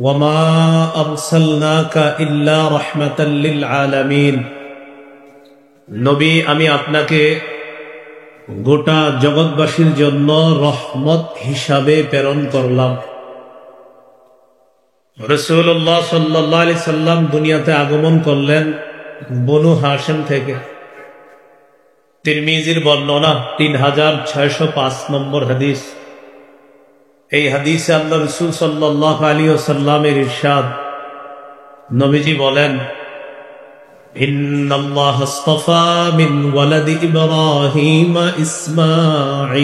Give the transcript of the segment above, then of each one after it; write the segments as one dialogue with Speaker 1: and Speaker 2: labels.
Speaker 1: ওয়ামা আরসালনাকা ইল্লা রাহমাতাল লিল আলামিন। নবী, আমি আপনাকে গোটা জগৎবাসীর জন্য রহমত হিসাবে প্রেরণ করলাম। রাসূলুল্লাহ সাল্লাল্লাহু আলাইহি সাল্লাম দুনিয়াতে আগমন করলেন বনু হাশিম থেকে। তিরমিজির বর্ণনা 3605 নম্বর হাদিস। এই হাদিসে আল্লাহ রাসূল সাল্লাল্লাহু আলাইহি ওয়াসাল্লামের ইরশাদ, নবীজি বলেন, ইন্নাল্লাহা আসতাফা মিন ওয়ালাদি ইব্রাহিম ইসমাঈল।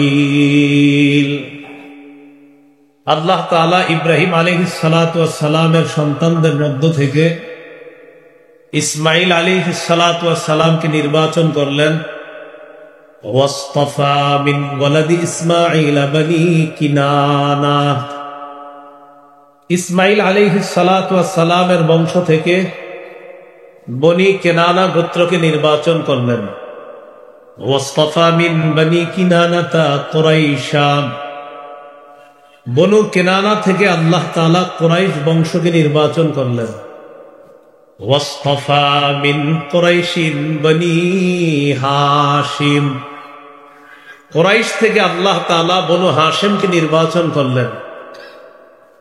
Speaker 1: আল্লাহ তাআলা ইব্রাহিম আলাইহিস সালাতু ওয়াস সালামের সন্তানদের মধ্য থেকে ইসমাঈল আলাইহিস সালাতু ওয়াস সালামকে নির্বাচন করলেন। ওয়াসতাফা মিন ওয়ালাদি ইসমাঈল বনি কিনানা। ইসমাঈল আলাইহিস সালাতু ওয়াস সালামের বংশ থেকে বনি কিনানা গোত্রকে নির্বাচন করলেন। ওয়াসতাফা মিন বনি কিনানাতা কুরাইশা। বনু কিনানা থেকে আল্লাহ তাআলা কুরাইশ বংশকে নির্বাচন করলেন। ওয়াসতাফা মিন কুরাইশিন বনি হাশিম। কুরাইশ থেকে আল্লাহ তাআলা বনু হাশিমকে নির্বাচন করলেন।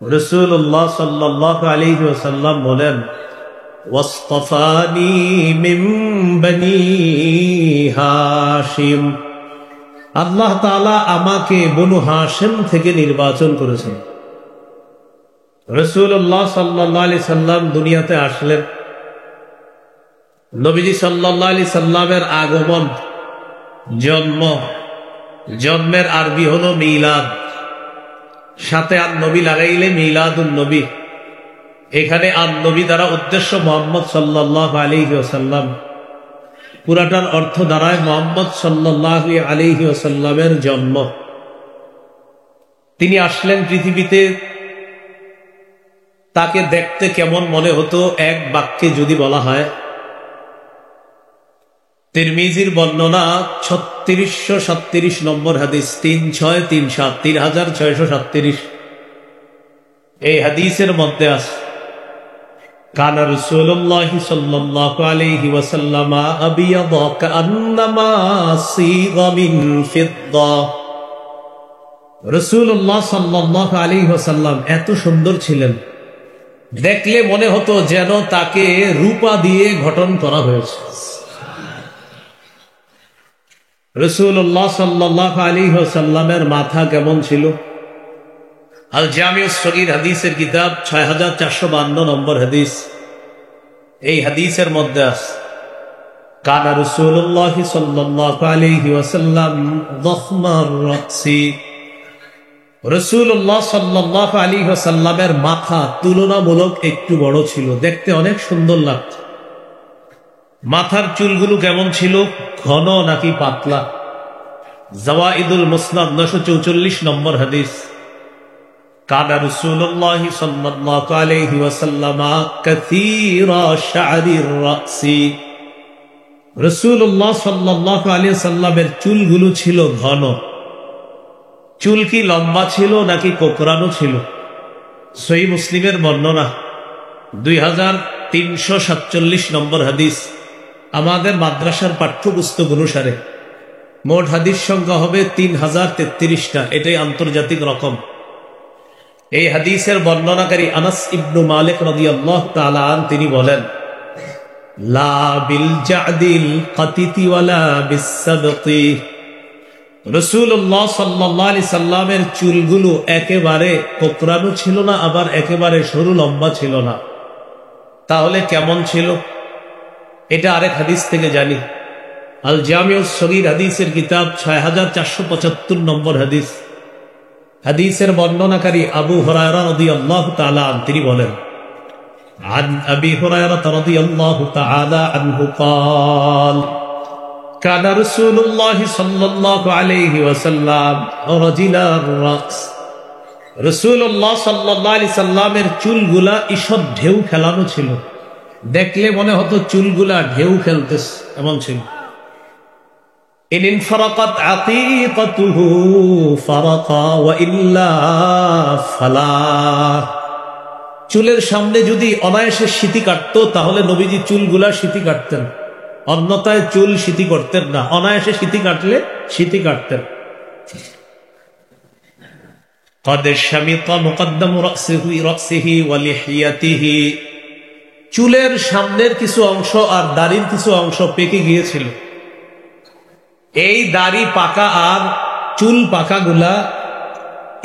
Speaker 1: রাসূলুল্লাহ সাল্লাল্লাহু আলাইহি ওয়াসাল্লাম বলেন, ওয়াসতাফানি মিন বনি হাশিম। আল্লাহ তাআলা আমাকে বনু হাশিম থেকে নির্বাচন করেছেন। রাসূলুল্লাহ সাল্লাল্লাহু আলাইহি সাল্লাম দুনিয়াতে আসলেন। নবীজি সাল্লাল্লাহু আলাইহি সাল্লামের আগমন, জন্মের আরবি হলো মিলাদ, সাথে আর নবী লাগাইলে মিলাদুন নবী। এখানে আর নবী দ্বারা উদ্দেশ্য মুহাম্মদ সাল্লাল্লাহু আলাইহি ওয়াসাল্লাম। পুরাটার অর্থ দাঁড়ায় মুহাম্মদ সাল্লাল্লাহু আলাইহি ওয়াসাল্লামের জন্ম। তিনি আসলেন পৃথিবীতে। তাকে দেখতে কেমন মনে হতো এক বাক্যে যদি বলা হয়, তিরমিজির বর্ণনা 3637 নম্বর হাদিস, 3637। এই হাদিসের মধ্যে আছে, কানা রাসূলুল্লাহ সাল্লাল্লাহু আলাইহি ওয়াসাল্লাম আবিয়াদা কান্নামা সিগা মিন ফিদ্দা। রাসূলুল্লাহ সাল্লাল্লাহু আলাইহি ওয়াসাল্লাম এত সুন্দর ছিলেন, দেখলে মনে হতো যেন তাকে রূপা দিয়ে গঠন করা হয়েছে। রাসূলুল্লাহ সাল্লাল্লাহু আলাইহি ওয়াসাল্লামের মাথা কেমন ছিল? আল জামিউস সগীর হাদিসের কিতাব 6452 নম্বর হাদিস। এই হাদিসের মধ্যে আছে, কানা রাসূলুল্লাহ সাল্লাল্লাহু আলাইহি ওয়াসাল্লাম যখমার রাসি। রাসূলুল্লাহ সাল্লাল্লাহু আলাইহি ওয়াসাল্লামের মাথা তুলনামূলক একটু বড় ছিল, দেখতে অনেক সুন্দর লাগত। মাথার চুলগুলো কেমন ছিল, ঘন নাকি পাতলা? জাওয়াইদুল মুসনাদ 944 নম্বর হাদিস। কানা রাসূলুল্লাহ সাল্লাল্লাহু আলাইহি ওয়াসাল্লাম কাসীরা শা'রির রাসি। রাসূলুল্লাহ সাল্লাল্লাহু আলাইহি ওয়াসাল্লামের চুলগুলো ছিল ঘন। চুল কি লম্বা ছিল নাকি কোকড়ানো ছিল? সহিহ মুসলিমের বর্ণনা 2347 নম্বর হাদিস। আমাদের মাদ্রাসার পাঠ্যপুস্তক অনুসারে মোট হাদিস সংখ্যা হবে 3033টা। এটাই আন্তর্জাতিক রকম। এই হাদিসের বর্ণনাকারী আনাস ইবনু মালিক রাদিয়াল্লাহু তাআলা আনহু তিনি বলেন, লা বিল জাদিল কাতিতি ওয়ালা বিসসাবতি। রাসূলুল্লাহ সাল্লাল্লাহু আলাইহি সাল্লামের চুলগুলো একেবারে কোকড়ানো ছিল না, আবার একেবারে সরু লম্বা ছিল না। তাহলে কেমন ছিল? এটা আরেক হাদিস থেকে জানি। আল জামিউস সগীর হাদিসের কিতাব 6475 নম্বর হাদিস। হাদিসের বর্ণনাকারী আবু হুরায়রা রাদিয়াল্লাহু তাআলা আনহু তিনি বলেন, আন আবি হুরায়রা রাদিয়াল্লাহু তাআলা আনহু قال কানা রাসূলুল্লাহ সাল্লাল্লাহু আলাইহি ওয়াসাল্লাম রাজিলার রাস। রাসূলুল্লাহ সাল্লাল্লাহু আলাইহি সাল্লামের চুলগুলা ঈষৎ ঢেউ খেলানো ছিল, দেখলে মনে হতো চুলগুলা ঢেউ খেলতেছে এমন ছিল। ইন ইনফারাকাত আতীকাতুহু ফারাকা ওয়া ইল্লা ফালা। চুলের সামনে যদি অনায়াসে সিঁথি কাটতো তাহলে নবীজি চুলগুলা সিঁথি কাটতেন, অন্যথায় চুল সিঁথি করতেন না। অনায়াসে সিঁথি কাটলে সিঁথি কাটতেন। চুলের সামনের কিছু অংশ আর দাড়ির কিছু অংশ পেকে গিয়েছিল। এই দাড়ি পাকা আর চুল পাকা গুলা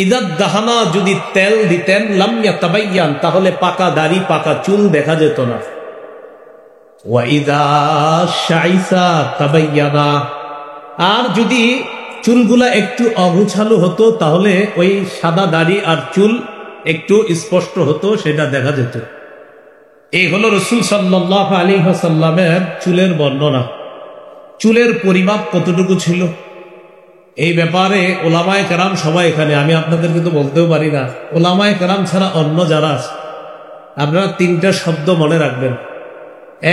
Speaker 1: ইদাদ দাহানা যদি তেল দিতেন লাম ইয়াতাবায়্যান, তাহলে পাকা দাড়ি পাকা চুল দেখা যেত না। ওয়া ইদা শাইসা তাবায়্যানা, আর যদি চুলগুলা একটু অগোছালো হতো তাহলে ওই সাদা দাড়ি আর চুল একটু স্পষ্ট হতো, সেটা দেখা যেত। এই হলো রাসূল সাল্লাল্লাহু আলাইহি ওয়াসাল্লামের চুলের বর্ণনা। চুলের পরিমাপ কতটুকু ছিল এই ব্যাপারে ওলামায়ে কেরাম সবাই এখানে, আমি আপনাদের কিন্তু বলতেও পারি না। ওলামায়ে কেরাম ছাড়া অন্য যারা আছে, আপনারা তিনটা শব্দ মনে রাখবেন।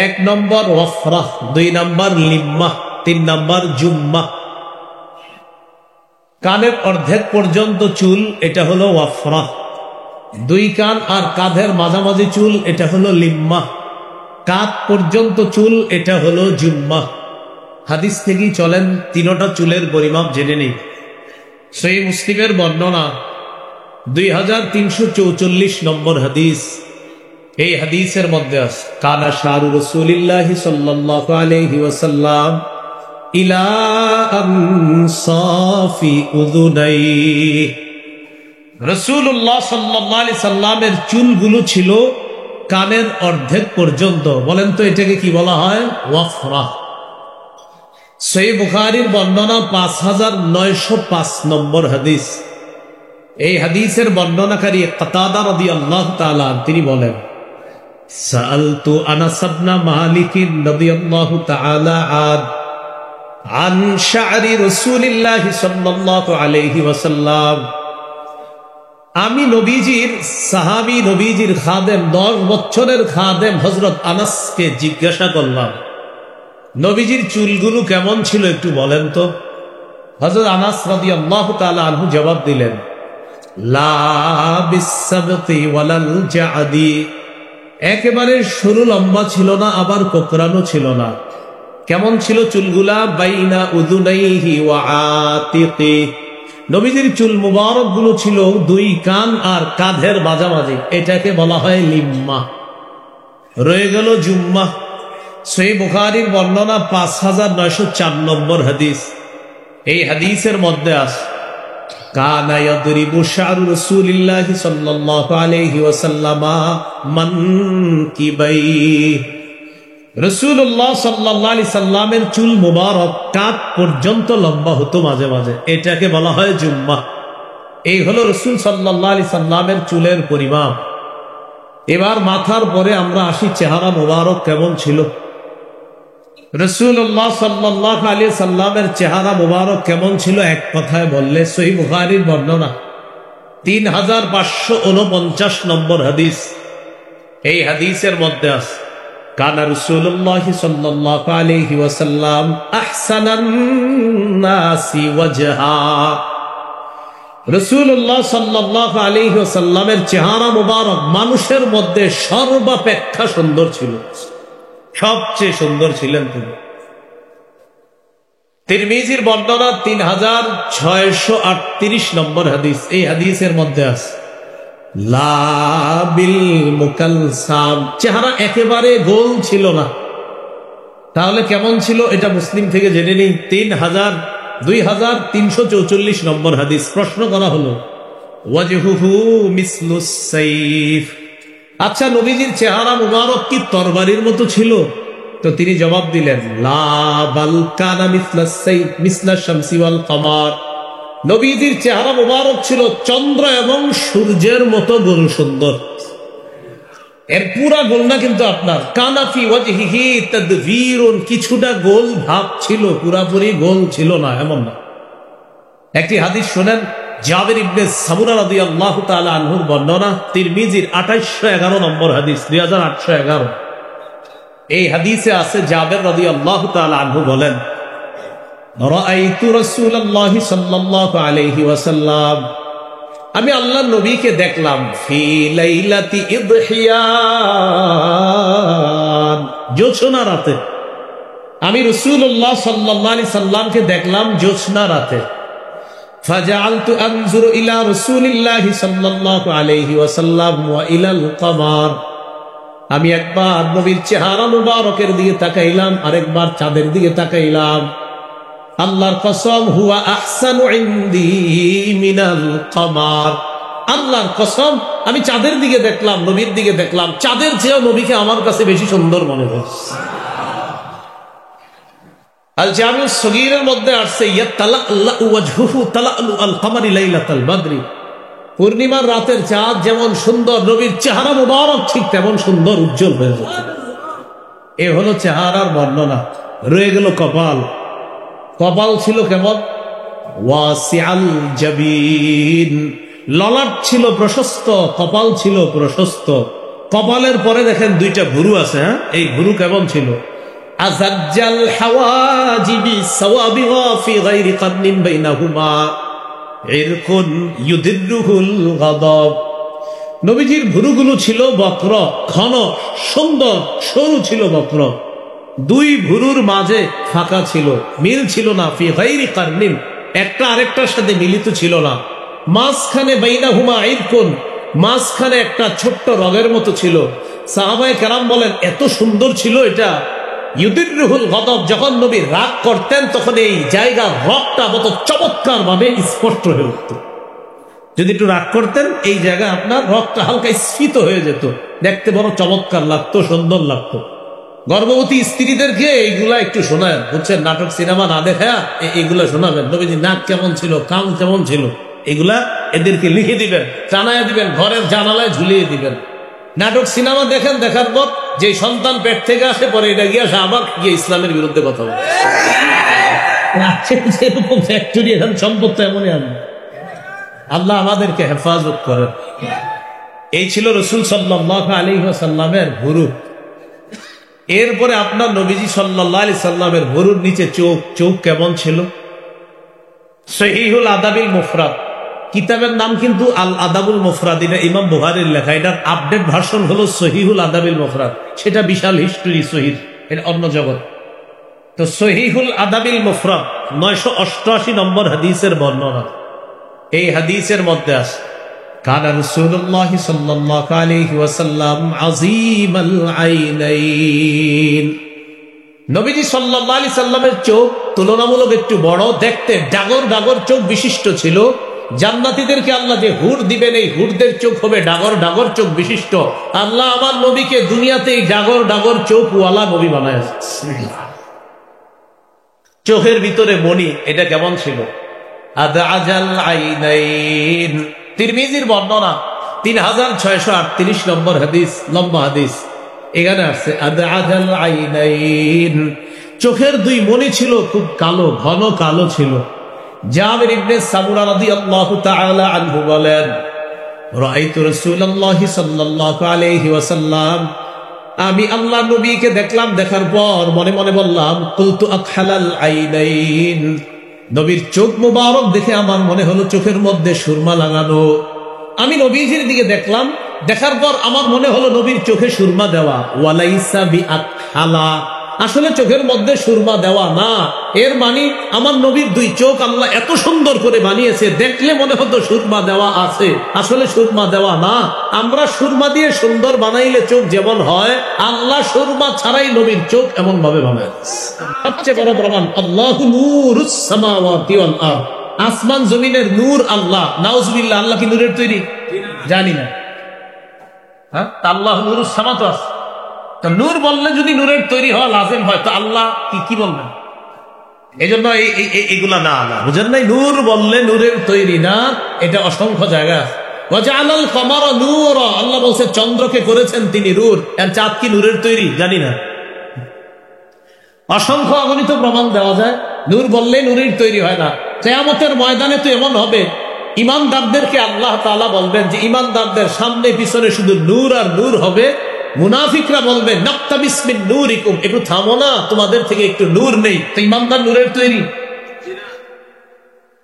Speaker 1: 1 নম্বর ওয়াফরাহ, 2 নম্বর লিম্মাহ, 3 নম্বর জুম্মাহ। কানের অর্ধেক পর্যন্ত চুল, এটা হলো ওয়াফরাহ। 2 কান আর কাঁধের মাঝামাঝি চুল, এটা হলো লিম্মাহ। কাঁধ পর্যন্ত চুল, এটা হলো জুম্মাহ। হাদিস থেকেই চলেন, তিনটা চুলের পরিমাপ জেনে নেই। সহিহ মুসলিমের বর্ণনা 2344 নম্বর হাদিস। এই হাদিসের মধ্যে আছে কানা শারু রাসূলিল্লাহি সাল্লাল্লাহু আলাইহি ওয়াসাল্লাম ইলা আনসাফি উযুনাই। রাসূলুল্লাহ সাল্লাল্লাহু আলাইহি সাল্লামের চুলগুলো ছিল কানের অর্ধেক পর্যন্ত। বলেন তো এটাকে কি বলা হয়? ওয়াফরাহ। সহিহ বুখারীর বর্ণনা 5905 নম্বর হাদিস। এই হাদিসের বর্ণনাকারী কাতাদা রাদিয়াল্লাহু তাআলা তিনি বলেন, সাআলতু আনাস ইবনে মালিক রাদিয়াল্লাহু তাআলা আন শা'রি রাসূলিল্লাহ সাল্লাল্লাহু আলাইহি ওয়াসাল্লাম। আমি নবীজির সাহাবী, নবীজির খাদেম, 10 বছরের খাদেম হযরত আনাসকে জিজ্ঞাসা করলাম, নবীজির চুলগুলো কেমন ছিল একটু বলেন তো। হযরত আনাস রাদিয়াল্লাহু তাআলা আনহু জবাব দিলেন, লা বিসসাবতি ওয়ালাল জাদি, একেবারে সরু লম্বা ছিল না, আবার কোকড়ানো ছিল না। কেমন ছিল চুলগুলা? বাইনা উযুনাইহি ওয়া আতিকি, নবীজির চুল মুবারক গুলো ছিল 2 কান আর কাঁধের মাঝামাঝি, এটাকে বলা হয় লিম্মা। রয়ে গেল জুম্মা। সহিহ বুখারীর বর্ণনা 5904 নম্বর হাদিস। এই হাদিসের মধ্যে আছে কানা ইয়াদরিবু শা'রু রাসূলিল্লাহি সাল্লাল্লাহু আলাইহি ওয়াসাল্লাম মানকিবাই। রাসূলুল্লাহ সাল্লাল্লাহু আলাইহি সাল্লামের চুল মুবারক কাঁধ পর্যন্ত লম্বা হতো মাঝে মাঝে, এটাকে বলা হয় জুম্মা। এই হলো রাসূল সাল্লাল্লাহু আলাইহি সাল্লামের চুলের পরিমাপ। এবার মাথার পরে আমরা আসি চেহারা মুবারক কেমন ছিল। রাসূলুল্লাহ সাল্লাল্লাহু আলাইহি সাল্লামের চেহারা মুবারক কেমন ছিল এক কথায় বললে, সহিহ বুখারীর বর্ণনা 3549 নম্বর হাদিস। এই হাদিসের মধ্যে আছে কানা রাসূলুল্লাহ সাল্লাল্লাহু আলাইহি ওয়াসাল্লাম আহসানান নাসি ওয়াজহা। রাসূলুল্লাহ সাল্লাল্লাহু আলাইহি ওয়াসাল্লামের চেহারা মুবারক মানুষের মধ্যে সর্বাপেক্ষা সুন্দর ছিল, সবচেয়ে সুন্দর ছিলেন তিনি। তিরমিজির বর্ণনা 3638 নম্বর হাদিস। এই হাদিসের মধ্যে আছে লা বিল মুকালসাম, চেহারা একেবারে গোল ছিল না। তাহলে কেমন ছিল এটা মুসলিম থেকে জেনে নেই। 2344 নম্বর হাদিস। প্রশ্ন করা হলো ওয়াজহুহু মিসলুস সাইফ, আচ্ছা নবীজির চেহারা মুবারক কি তরবারির মতো ছিল? তো তিনি জবাব দিলেন, লা বাল কানা মিসলাস সাইফ মিসলাশ শামসি ওয়াল কমার। নবীজির চেহারা মুবারক ছিল চন্দ্র এবং সূর্যের মতো গোল সুন্দর। এর পুরা গোল না কিন্তু আপনার, কানা ফি ওয়াজহিহি তাদবীরুন, কিছুটা গোল ভাব ছিল, পুরাপুরি গোল ছিল না এমন না। একটি হাদিস শুনেন, জাবির ইবনে সামুরা রাদিয়াল্লাহু তাআলা আনহুর বর্ণনা, তিরমিজির 2811 নম্বর হাদিস, 2811। এই হাদিসে আছে জাবির রাদিয়াল্লাহু তাআলা আনহু বলেন, রাআইতু রাসূলুল্লাহ সাল্লাল্লাহু আলাইহি ওয়াসাল্লাম, আমি আল্লাহ নবীকে দেখলাম ফি লাইলাতি ইদহিয়ান, জোছনা রাতে। আমি রাসূলুল্লাহ সাল্লাল্লাহু আলাইহি সাল্লামকে দেখলাম জোছনা রাতে। ফাজআলতু আনজুরু ইলা রাসূলিল্লাহি সাল্লাল্লাহু আলাইহি ওয়াসাল্লাম ওয়া ইলাল কমার। আমি একবার নবীর চেহারা মুবারকের দিকে তাকাইলাম, আরেকবার চাঁদের দিকে তাকাইলাম। আল্লাহর কসম, হুয়া আহসানু ইনদি মিনাল কমার। আল্লাহর কসম, আমি চাঁদের দিকে দেখলাম, নবীর দিকে দেখলাম, চাঁদের চেয়েও নবীকে আমার কাছে বেশি সুন্দর মনে হয়েছে। আল জামিউস সগীরের মধ্যে আসছে ইয়াতালাল্লাহু ওয়াজহুহু তালাল্লু আল কমারি লাইলাতাল বদরি। পূর্ণিমার রাতের চাঁদ যেমন সুন্দর, নবীর চেহারা মুবারক ঠিক তেমন সুন্দর, উজ্জ্বল হয়ে যাচ্ছে। এ হলো চেহারার বর্ণনা। রয়ে গেল কপাল। কপাল ছিল কেমন? ওয়াসিআল জাবিন, ললাট ছিল প্রশস্ত, কপাল ছিল প্রশস্ত। কপালের পরে দেখেন দুইটা ভুরু আছে। এই ভুরু কেমন ছিল? আযাজ্জাল হাওয়াজিবি সাওয়াবিগা ফি গায়রি কারনিন বাইনাহুমা ইরকুন ইউদিরুহুল গাদাব। নবীজির ভুরুগুলো ছিল বক্র, ঘন, সুন্দর, সরু ছিল বক্র। দুই ভুরুর মাঝে ফাঁকা ছিল, মিল ছিল না। ফি গায়রি কারনিন, একটা আরেকটার সাথে মিলিত ছিল না। মাঝখানে বাইনাহুমা ইরকুন, মাঝখানে একটা ছোট্ট রগের মতো ছিল। সাহাবায়ে কেরাম বলেন এত সুন্দর ছিল এটা। ইউদিরুহুল গাদাব, যখন নবী রাগ করতেন তখন এই জায়গা রগটা কত চমৎকার ভাবে স্পষ্ট হয়ে উঠত। যদি একটু রাগ করতেন এই জায়গা আপনার রগটা হালকা স্ফীত হয়ে যেত, দেখতে বড় চমৎকার লাগতো, সুন্দর লাগতো। গর্ভবতী স্ত্রীদেরকে এইগুলা একটু শোনায়, বুঝছেন? নাটক সিনেমা না দেখা এইগুলা শোনাবেন। নবীজি নাক কেমন ছিল, কান কেমন ছিল, এগুলা এদেরকে লিখে দিবেন, জানায় দিবেন, ঘরের জানালায় ঝুলিয়ে দিবেন। নাটক সিনেমা দেখেন, দেখার পর যে সন্তান পেট থেকে আসে পরে এটা গিয়ে আবার গিয়ে ইসলামের বিরুদ্ধে কথা বলে। সেরকম ফ্যাক্টরি এখন সম্পদ তো এমনই আনবে। আল্লাহ আমাদেরকে হেফাজত করেন। এই ছিল রাসূল সাল্লাল্লাহু আলাইহি ওয়াসাল্লামের ভুরু। এরপরে আপনার নবীজি সাল্লাল্লাহু আলাইহি সাল্লামের ভুরুর নিচে চোখ। চোখ কেমন ছিল? সহিহুল আদাবিল মুফরাদ কিতাবের নাম কিন্তু আল আদাবুল মুফরাদ, এটা ইমাম বুখারীর লেখা। এটার আপডেট ভার্সন হলো সহিহুল আদাবিল মুফরাদ। সেটা বিশাল হিস্টরি, সহিহ, এটা অন্য জগৎ। তো সহিহুল আদাবিল মুফরাদ 988 নম্বর হাদিসের বর্ণনা। এই হাদিসের মধ্যে আছে কানা রাসূলুল্লাহ সাল্লাল্লাহু আলাইহি ওয়াসাল্লাম আযীমাল আইনাইন। নবীজি সাল্লাল্লাহু আলাইহি সাল্লামের চোখ তুলনামূলক একটু বড়, দেখতে ডাগর ডাগর চোখ বিশিষ্ট ছিল। জান্নাতীদেরকে আল্লাহ যে হুর দিবেন, এই হুরদের চোখ হবে ডাগর ডাগর চোখ বিশিষ্ট। আল্লাহ আমার নবীকে দুনিয়াতে এই ডাগর ডাগর চোখ ওয়ালা নবী বানায়। চোখের ভিতরে মণি, এটা কেমন ছিল? আদআজাল আইনাইন। তিরমিজির বর্ণনা 3638 নম্বর হাদিস, লম্বা হাদিস। এখানে আছে আদআজাল আইনাইন, চোখের দুই মণি ছিল খুব কালো, ঘন কালো ছিল। জাবির ইবনে সামুরা রাদিয়াল্লাহু তাআলা আনহু বলেন, রাআইতু রাসূলুল্লাহ সাল্লাল্লাহু আলাইহি ওয়াসাল্লাম, আমি আল্লাহ নবীকে দেখলাম। দেখার পর মনে মনে বললাম, কুলতু আকহালাল আইনাইন, নবীর চোখ মুবারক দেখে আমার মনে হলো চোখের মধ্যে সুরমা লাগানো। আমি নবীজির দিকে দেখলাম, দেখার পর আমার মনে হলো নবীর চোখে সুরমা দেওয়া। ওয়ালাইসা বিআকহালা, আসলে চোখের মধ্যে সুরমা দেওয়া না। এর মানে আমার নবীর দুই চোখ আল্লাহ এত সুন্দর করে বানিয়েছে, দেখলে মনে হতো সুরমা দেওয়া আছে, আসলে সুরমা দেওয়া না। আমরা সুরমা দিয়ে সুন্দর বানাইলে চোখ যেমন হয়, আল্লাহ সুরমা ছাড়াই নবীর চোখ এমন ভাবে বানায়। সবচেয়ে বড় প্রমাণ, আল্লাহু নূরুস সামাওয়াতি ওয়াল আরদ, আসমান জমিনের নূর আল্লাহ। নাউজুবিল্লাহ, আল্লাহ কি নূরের তৈরি? জানি না। হ্যাঁ, আল্লাহু নূরুস সামাওয়াতি ওয়াল আরদ। তো নূর বললে যদি নূরের তৈরি হওয়া লাজিম হয়, তো আল্লাহ কি বলবেন? এই জন্য এইগুলা না, আল্লাহ বুঝেন নাই। নূর বললে নূরের তৈরি না, এটা অসংখ্য জায়গা। ওয়াজআলাল কমারা নূরা, আল্লাহ বলছে চন্দ্রকে করেছেন তিনি নূর। আর চাঁদ কি নূরের তৈরি? জানি না। অসংখ্য অগণিত প্রমাণ দেওয়া যায়, নূর বললে নূরের তৈরি হয় না। কিয়ামতের ময়দানে তো এমন হবে, ইমানদারদেরকে আল্লাহ তাআলা বলবেন যে ইমানদারদের সামনে পিছনে শুধু নূর আর নূর হবে। মুনাফিকরা বলবে, নাক্তাবিস মিন নূরিকুম, একটু থামো না, তোমাদের থেকে একটু নূর নেই। তো ইমানদার নূরের তৈরি।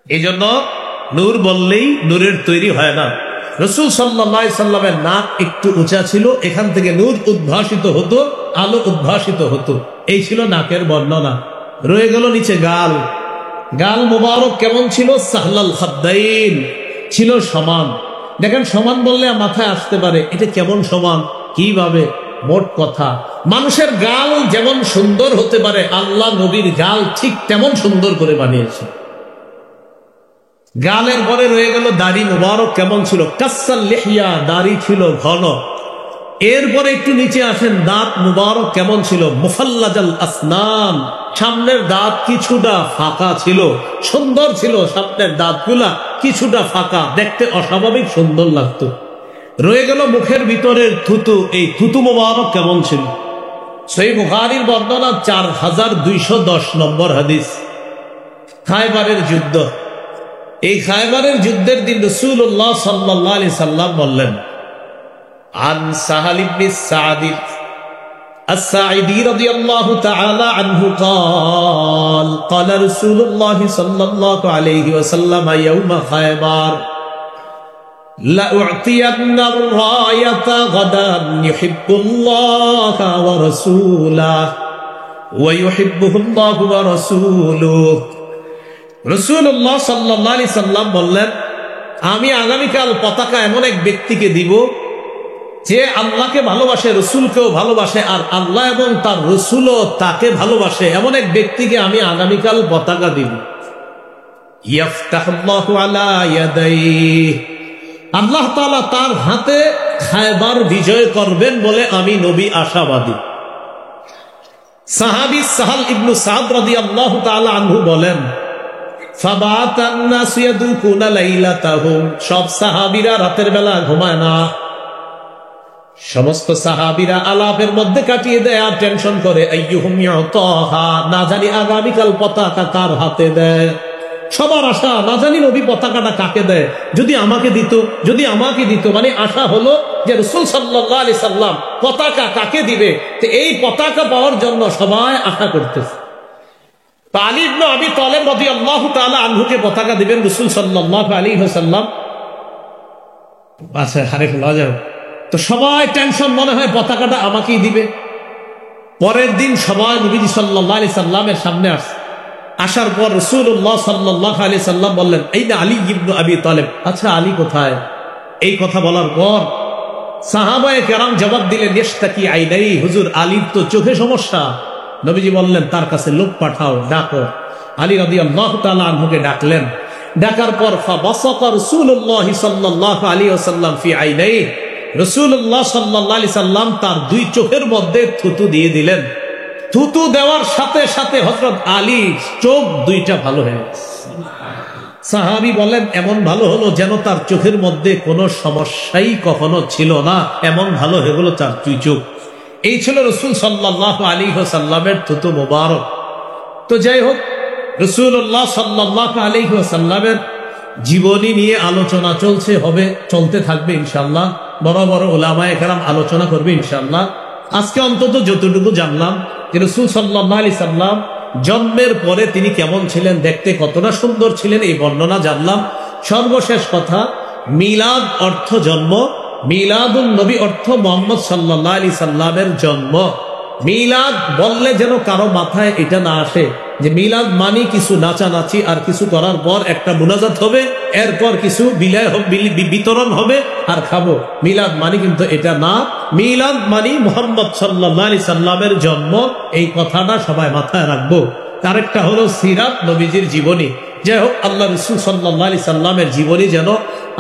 Speaker 1: এই জন্য নূর বললেই নূরের তৈরি হয় না। রাসূল সাল্লাল্লাহু আলাইহি সাল্লামের নাক একটু উঁচা ছিল, এখান থেকে নূর উদ্ভাসিত হতো, আলো উদ্ভাসিত হতো। এই ছিল নাকের বর্ণনা। রয়ে গেল নিচে গাল। গাল মুবারক কেমন ছিল? সাহলাল খাদ্দাইন, ছিল সমান। দেখেন, সমান বললে মাথায় আসতে পারে এটা কেমন সমান, কিভাবে? মোট কথা, মানুষের গাল যেমন সুন্দর হতে পারে, আল্লাহ নবীর গাল ঠিক তেমন সুন্দর করে বানিয়েছে। গালের পরে রয়ে গেল দাড়ি মুবারক কেমন ছিল? কাসাল লিহিয়া, দাড়ি ছিল ঘন। এরপরে একটু নিচে আসেন, দাঁত মুবারক কেমন ছিল? মুফাল্লাজাল আসনান, সামনের দাঁত কিছুটা ফাঁকা ছিল, সুন্দর ছিল সামনের দাঁতগুলা, কিছুটা ফাঁকা, দেখতে অস্বাভাবিক সুন্দর লাগতো। রয়ে গেল মুখের ভিতরের থুতু, এই থুতু মুবারক কেমন ছিল? সহিহ বুখারীর বর্ণনা 4210 নম্বর হাদিস। খায়বারের যুদ্ধ, এই খায়বারের যুদ্ধের দিন রাসূলুল্লাহ সাল্লাল্লাহু আলাইহি সাল্লাম বললেন, আন সাহাল ইবনে সা'দ আস-সাঈদী রাদিয়াল্লাহু তাআলা আনহু قال قال رسول الله صلى الله عليه وسلم يوم خيبر لأعطين الراية غدا يحب الله ورسوله ويحبه الله ورسوله। রাসূলুল্লাহ সাল্লাল্লাহু আলাইহি সাল্লাম বললেন, আমি আগামীকাল পতাকা এমন এক ব্যক্তিকে দিব যে আল্লাহকে ভালোবাসে, রসুলকেও ভালোবাসে, আর আল্লাহ এবং তার রসুলও তাকে ভালোবাসে, এমন এক ব্যক্তিকে আমি আগামীকাল পতাকা দিব। ইয়াফতাহুল্লাহু আলা ইয়াদাইহি, আল্লাহ তাআলা তার হাতে খায়বার বিজয় করবেন বলে আমি নবী আশাবাদী। সাহাবী সাহাল ইবনে সা'দ রাদিয়াল্লাহু তাআলা আনহু বলেন, ফাবাতান নাস ইয়াদুকুনা লাইলাতাহুম, সব সাহাবীরা রাতের বেলা ঘুমায় না। সমস্ত সাহাবীরা আলাপের মধ্যে কাটিয়ে দেয় আর টেনশন করে, আইয়ুহুম ইয়াতাহা, না জানি আগামীকাল পতাকা কার হাতে দেয়। সবার আশা, না জানি নবী পতাকাটা কাকে দেয়, যদি আমাকে দিত, যদি আমাকে দিত। মানে আশা হলো যে রাসূল সাল্লাল্লাহু আলাইহি সাল্লাম পতাকা কাকে দিবে, তো এই পতাকা পাওয়ার জন্য সবাই আশা করতেছে। আলী ইবনে আবি তালেব রাদিয়াল্লাহু তাআলা আনহুকে পতাকা দিবেন রাসূল সাল্লাল্লাহু আলাইহি ওয়াসাল্লাম। আচ্ছা, হারে ফেলা যাবে তো সবাই টেনশন, মনে হয় পতাকাটা আমাকেই দিবে। পরের দিন সবাই নবীজি সাল্লাল্লাহু আলাইহি সাল্লামের সামনে আসে। আসার পর রাসূলুল্লাহ সাল্লাল্লাহু আলাইহি সাল্লাম বললেন, এই না আলী ইবনে আবি তালেব, আচ্ছা আলী কোথায়? এই কথা বলার পর সাহাবায়ে কেরাম জবাব দিলেন, ইশতাকি আইনাই, হুজুর আলীর তো চোখে সমস্যা। নবীজি বললেন, তার কাছে লোক পাঠাও, ডাকো। আলী রাদিয়াল্লাহু তাআলা আনহুকে ডাকলেন। ডাকার পর ফাবাসাকা রাসূলুল্লাহ সাল্লাল্লাহু আলাইহি ওয়াসাল্লাম ফি আইনাই, রাসূলুল্লাহ সাল্লাল্লাহু আলাইহি সাল্লাম তার দুই চোখের মধ্যে থুতু দিয়ে দিলেন। থুতু দেওয়ার সাথে সাথে হযরত আলী চোখ দুইটা ভালো হয়ে গেছে। সাহাবী বলেন, এমন ভালো হলো যেন তার চোখের মধ্যে কোনো সমস্যাই কখনো ছিল না, এমন ভালো হয়ে গেল তার দুই চোখ। এই ছিল রাসূল সাল্লাল্লাহু আলাইহি ওয়াসাল্লামের থুতু মোবারক। তো যাই হোক, রাসূলুল্লাহ সাল্লাল্লাহু আলাইহি ওয়াসাল্লামের জীবনী নিয়ে আলোচনা চলছে, হবে, চলতে থাকবে ইনশাআল্লাহ। বড় বড় উলামায়ে কেরাম আলোচনা করবে ইনশাআল্লাহ। আজকে অন্তত যতটুকু জানলাম যে রাসূল সাল্লাল্লাহু আলাইহি সাল্লাম জন্মের পরে তিনি কেমন ছিলেন, দেখতে কতটা সুন্দর ছিলেন, এই বর্ণনা জানলাম। সর্বশেষ কথা, মিলাদ অর্থ জন্ম, মিলাদুন নবী অর্থ মুহাম্মদ সাল্লাল্লাহু আলাইহি সাল্লামের জন্ম। মিলাদ বললে যেন কারো মাথায় এটা না আসে যে মিলাদ মানি কিছু নাচানাচি আর কিছু করার পর একটা মুনাজাত হবে, এরপর কিছু বিতরণ হবে আর খাবো। মিলাদ মানি কিন্তু এটা না। মিলাদ মানি মুহাম্মদ সাল্লাল্লাহু আলাইহি সাল্লামের জন্ম, এই কথাটা সবাই মাথায় রাখবো। আরেকটা হলো সিরাত, নবীজির জীবনী। যাই হোক, আল্লাহ রাসূল সাল্লাল্লাহু আলাইহি সাল্লামের জীবনী যেন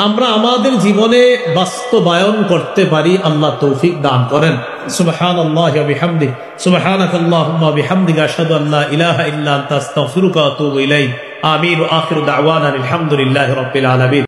Speaker 1: আমরা আমাদের জীবনে বাস্তবায়ন করতে পারি, আল্লাহ তৌফিক দান করেন। সুবহানাল্লাহি ওয়া বিহামদিহি, সুবহানাকাল্লাহুম্মা ওয়া বিহামদিকা, আশহাদু আল্লা ইলাহা ইল্লা আনতা, আস্তাগফিরুকা ওয়া আতুবু ইলাইক। আমিন। ওয়া আখিরু দাওয়ানা আলহামদুলিল্লাহি রাব্বিল আলামিন।